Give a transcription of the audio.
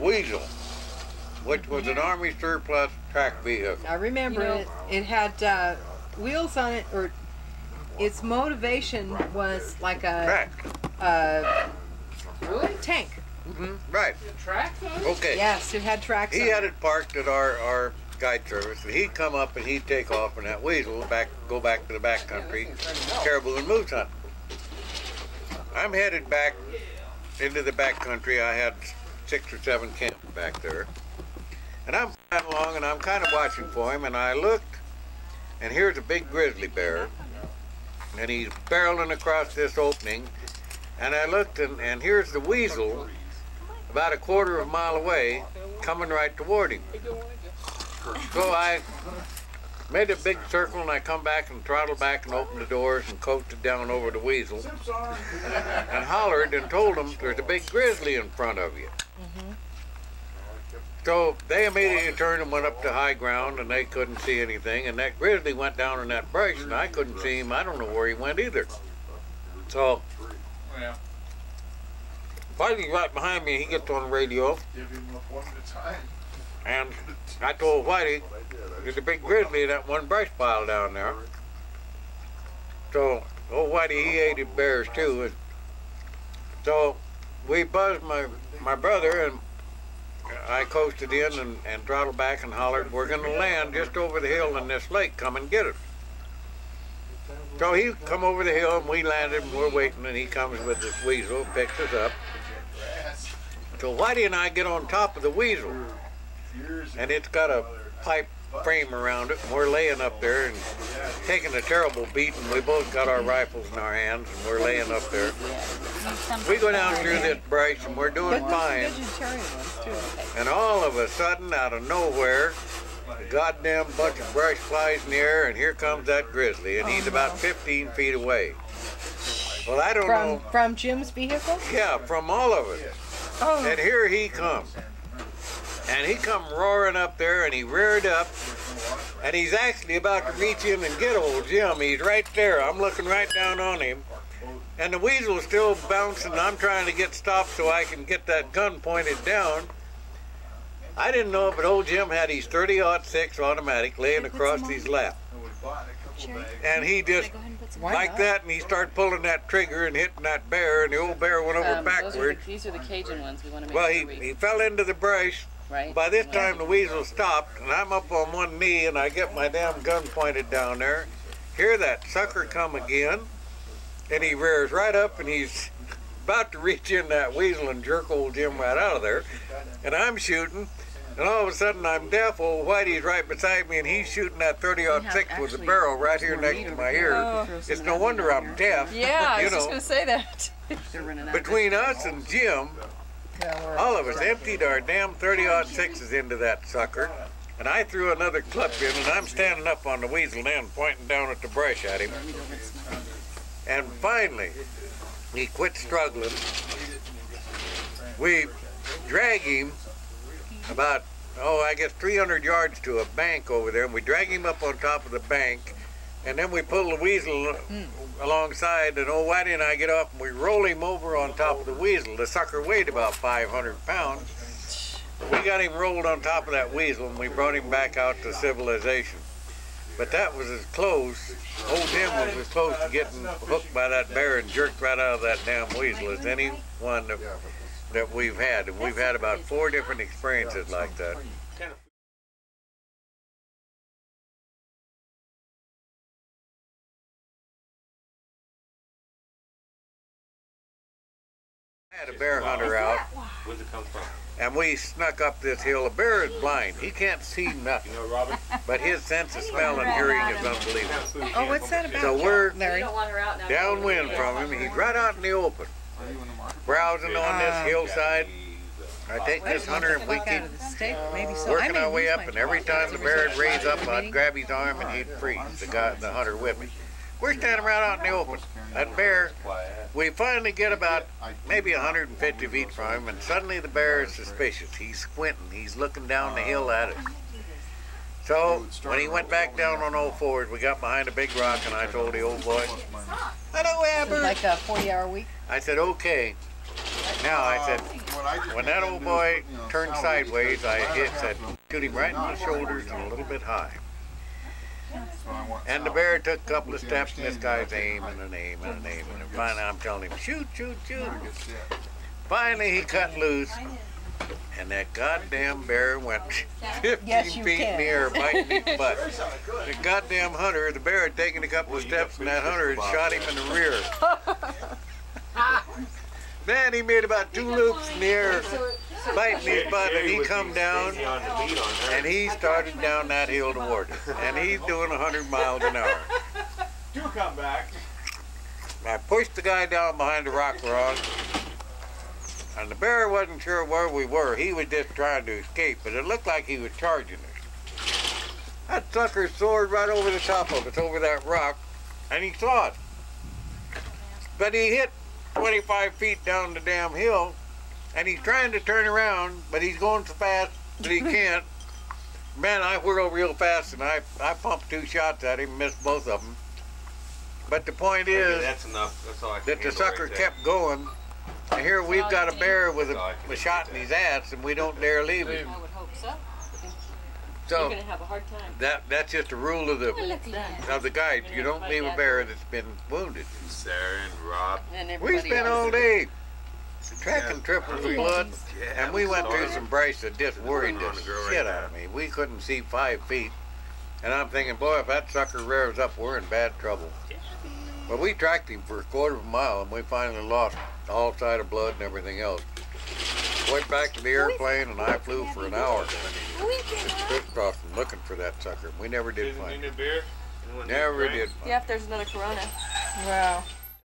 Weasel, which was an Army surplus track vehicle. I remember it. It had wheels on it, or its motivation was like a tank. Right. Track? Okay. Yes, it had tracks. He had it parked at our guide service, and he'd come up and he'd take off in that Weasel, go back to the back country, caribou and moose hunting. I'm headed back into the back country. I had 6 or 7 camps back there, and I'm flying along and I'm kind of watching for him, and I looked, and here's a big grizzly bear, and he's barreling across this opening, and I looked, and here's the Weasel about a quarter of a mile away, coming right toward him. So I made a big circle, and I come back and throttled back and opened the doors and coasted down over the Weasel and hollered and told them there's a big grizzly in front of you. So they immediately turned and went up to high ground, and they couldn't see anything, and that grizzly went down in that brush, and I couldn't see him. I don't know where he went either. So Whitey's right behind me. He gets on the radio, and I told Whitey there's a big grizzly in that one brush pile down there. So old Whitey, he ate bears too, and so we buzzed my brother, and I coasted in and throttled back and hollered, we're going to land just over the hill in this lake, come and get us. So he come over the hill, and we landed, and we're waiting, and he comes with this Weasel, picks us up. So Whitey and I get on top of the Weasel, and it's got a pipe frame around it, and we're laying up there and taking a terrible beating. We both got our rifles in our hands, and we're laying up there. We go down through this brush, and we're doing fine. And all of a sudden, out of nowhere, a goddamn bunch of brush flies in the air, and here comes that grizzly, and he's about 15 feet away. Well, I don't know. From Jim's vehicle? Yeah, from all of it. Oh. And here he comes. And he come roaring up there, and he reared up, and he's actually about to reach in and get old Jim. He's right there. I'm looking right down on him. And the Weasel's still bouncing. I'm trying to get stopped so I can get that gun pointed down. I didn't know it, but old Jim had his 30-06 automatic laying across his lap. And he just, like that, and he started pulling that trigger and hitting that bear, and the old bear went over backward. These are the Cajun ones. We want to make well, sure he fell into the brush. Right. By this time, the Weasel stopped, and I'm up on one knee, and I get my damn gun pointed down there. Hear that sucker come again, and he rears right up, and he's about to reach in that Weasel and jerk old Jim right out of there. And I'm shooting, and all of a sudden I'm deaf. Old Whitey's right beside me, and he's shooting that 30-06 with the barrel right here next to my ear. Oh. It's no wonder I'm deaf. Yeah, I you was know. just going to say that. Between us and Jim, all of us emptied our damn 30-06s into that sucker, and I threw another clip in, and I'm standing up on the Weasel now and pointing down at the brush at him. And finally, he quit struggling. We drag him about, I guess 300 yards to a bank over there, and we drag him up on top of the bank, and then we pull the Weasel alongside, and old Whitey and I get off, and we roll him over on top of the Weasel. The sucker weighed about 500 pounds. We got him rolled on top of that Weasel, and we brought him back out to civilization. But that was as close, old Jim was as close to getting hooked by that bear and jerked right out of that damn Weasel as any one that we've had. And we've had about 4 different experiences like that. I had a bear hunter out, Where's it come from? and we snuck up this hill. A bear is blind. He can't see nothing, You know, Robin? but his sense of smell and hearing is unbelievable. Oh, what's that about? So we're Larry? downwind from him. He's right out in the open, browsing on this hillside. I take this hunter, and we keep working our way up, and every time the bear would raise up, I'd grab his arm and he'd freeze, the hunter with me. We're standing right out in the open. That bear, we finally get about maybe 150 feet from him, and suddenly the bear is suspicious. He's squinting. He's looking down the hill at us. So when he went back down on all fours, we got behind a big rock, and I told the old boy, "Hello, Abber." Like a 40-hour week? I said, "Okay." Now I said, when that old boy turned sideways, I said, shoot him right in the shoulders and a little bit high. And the bear took a couple of steps, and this guy's aiming and aiming and aiming. And finally, I'm telling him, shoot, shoot, shoot. Finally, he cut loose, and that goddamn bear went 15 feet in the air, biting his butt. The goddamn hunter, the bear had taken a couple of steps, and that hunter had shot him in the rear. Then he made about 2 loops in the air, biting his butt, and he come down, and he started down that hill toward it. And he's doing 100 miles an hour. Do come back. I pushed the guy down behind the rock rock, and the bear wasn't sure where we were. He was just trying to escape, but it looked like he was charging us. That sucker soared right over the top of us, over that rock, and he saw it. But he hit 25 feet down the damn hill, and he's trying to turn around, but he's going so fast that he can't. Man, I whirled real fast, and I pumped 2 shots at him, missed both of them. But the point is that's enough. That's all I can that the sucker kept going, and here we've got a bear with a shot in his ass, and we don't dare leave him. I would hope so. So You're gonna have a hard time. that's just a rule of the guide. You don't leave a bear that's been wounded. Sarah and Rob. We spent all day tracking triples of blood, and we went through some brush that just worried the shit out of me. We couldn't see 5 feet, and I'm thinking, boy, if that sucker rears up, we're in bad trouble. But we tracked him for a quarter of a mile, and we finally lost all sight of blood and everything else. Went back to the airplane, and I flew for an hour, just crisscrossing, looking for that sucker. We never did find him. Never did find him. Yeah, if there's another Corona. Wow.